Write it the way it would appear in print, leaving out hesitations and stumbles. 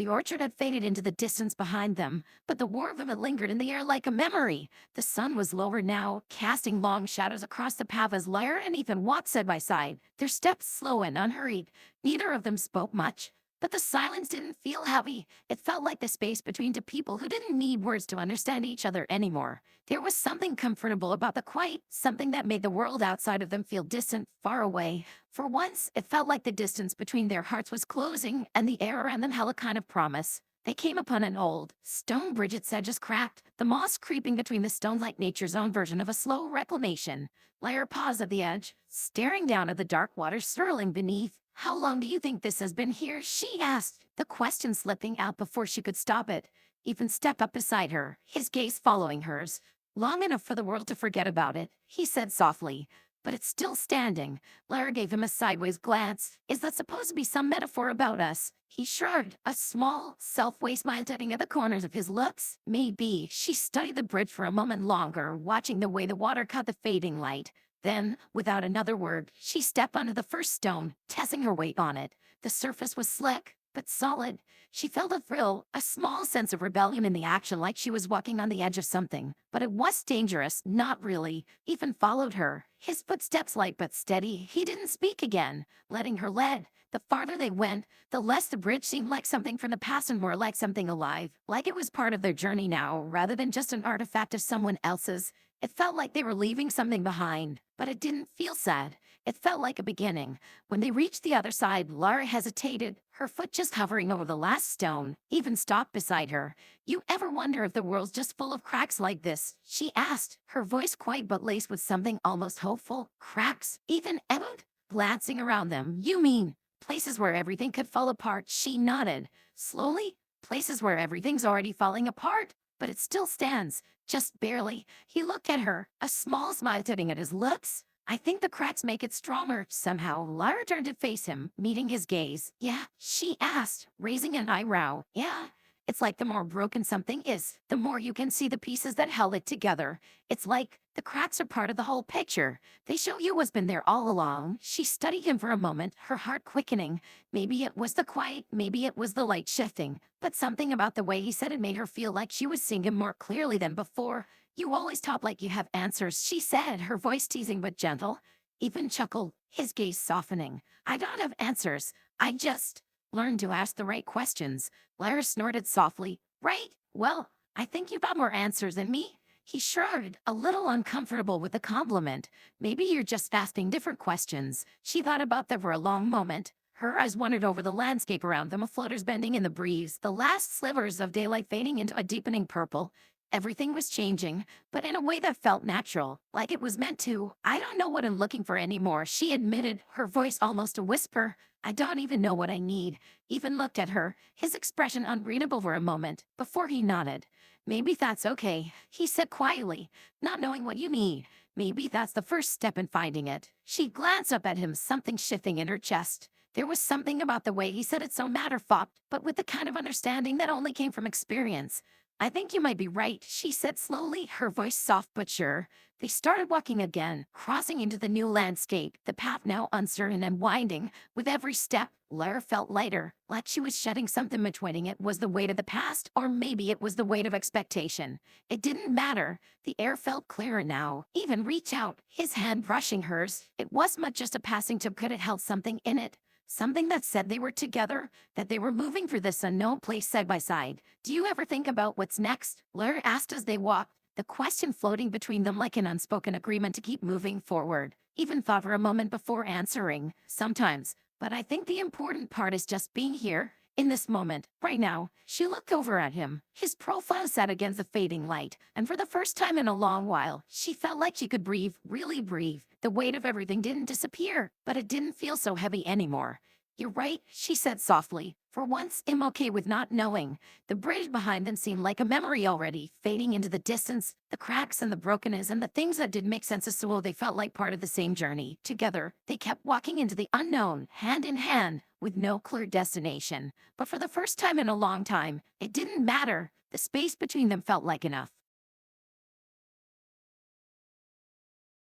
The orchard had faded into the distance behind them, but the warmth of it lingered in the air like a memory. The sun was lower now, casting long shadows across the path as Lyra and Ethan walked side by side, their steps slow and unhurried. Neither of them spoke much, but the silence didn't feel heavy. It felt like the space between two people who didn't need words to understand each other anymore. There was something comfortable about the quiet, something that made the world outside of them feel distant, far away. For once, it felt like the distance between their hearts was closing, and the air around them held a kind of promise. They came upon an old stone bridge. Its edges cracked, the moss creeping between the stones like nature's own version of a slow reclamation. Lyra paused at the edge, staring down at the dark water swirling beneath. "How long do you think this has been here?" she asked, the question slipping out before she could stop it. Ethan stepped up beside her, his gaze following hers. "Long enough for the world to forget about it," he said softly. "But it's still standing." Lyra gave him a sideways glance. "Is that supposed to be some metaphor about us?" He shrugged, a small, self-aware smile tugging at the corners of his lips. "Maybe." She studied the bridge for a moment longer, watching the way the water caught the fading light. Then, without another word, she stepped onto the first stone, testing her weight on it. The surface was slick, but solid. She felt a thrill, a small sense of rebellion in the action, like she was walking on the edge of something. But it was dangerous, not really. Ethan followed her, his footsteps light but steady. He didn't speak again, letting her lead. The farther they went, the less the bridge seemed like something from the past and more like something alive, like it was part of their journey now, rather than just an artifact of someone else's. It felt like they were leaving something behind, but it didn't feel sad. It felt like a beginning. When they reached the other side, Lara hesitated, her foot just hovering over the last stone. Even stopped beside her. "You ever wonder if the world's just full of cracks like this?" she asked, her voice quiet but laced with something almost hopeful. "Cracks?" Even echoed, glancing around them. "You mean places where everything could fall apart?" She nodded. Slowly, "Places where everything's already falling apart, but it still stands. Just barely." He looked at her, a small smile tugging at his lips. "I think the cracks make it stronger." Somehow, Lara turned to face him, meeting his gaze. "Yeah?" she asked, raising an eyebrow. "Yeah. It's like the more broken something is, the more you can see the pieces that held it together. It's like the cracks are part of the whole picture. They show you what's been there all along." She studied him for a moment, her heart quickening. Maybe it was the quiet, maybe it was the light shifting, but something about the way he said it made her feel like she was seeing him more clearly than before. "You always talk like you have answers," she said, her voice teasing but gentle. Ethan chuckled, his gaze softening. "I don't have answers. I just learn to ask the right questions." Lara snorted softly. "Right? Well, I think you've got more answers than me." He shrugged, a little uncomfortable with the compliment. "Maybe you're just asking different questions." She thought about them for a long moment. Her eyes wandered over the landscape around them, floaters bending in the breeze, the last slivers of daylight fading into a deepening purple. Everything was changing, but in a way that felt natural, like it was meant to. "I don't know what I'm looking for anymore," she admitted, her voice almost a whisper. "I don't even know what I need." Ethan looked at her, his expression unreadable for a moment, before he nodded. "Maybe that's okay," he said quietly. "Not knowing what you need. Maybe that's the first step in finding it." She glanced up at him, something shifting in her chest. There was something about the way he said it so matter-of-fact, but with the kind of understanding that only came from experience. "I think you might be right," she said slowly, her voice soft but sure. They started walking again, crossing into the new landscape, the path now uncertain and winding. With every step, Lara felt lighter, like she was shedding something between it. Was the weight of the past, or maybe it was the weight of expectation. It didn't matter. The air felt clearer now. Even reach out, his hand brushing hers. It wasn't just a passing tip, could it held something in it? Something that said they were together, that they were moving through this unknown place side by side. "Do you ever think about what's next?" Lara asked as they walked, the question floating between them like an unspoken agreement to keep moving forward. Even thought for a moment before answering. "Sometimes, but I think the important part is just being here, in this moment, right now." She looked over at him. His profile sat against the fading light, and for the first time in a long while, she felt like she could breathe, really breathe. The weight of everything didn't disappear, but it didn't feel so heavy anymore. "You're right," she said softly. "For once, I'm okay with not knowing." The bridge behind them seemed like a memory already, fading into the distance. The cracks and the brokenness and the things that didn't make sense as to how they felt like part of the same journey. Together, they kept walking into the unknown, hand in hand, with no clear destination. But for the first time in a long time, it didn't matter. The space between them felt like enough.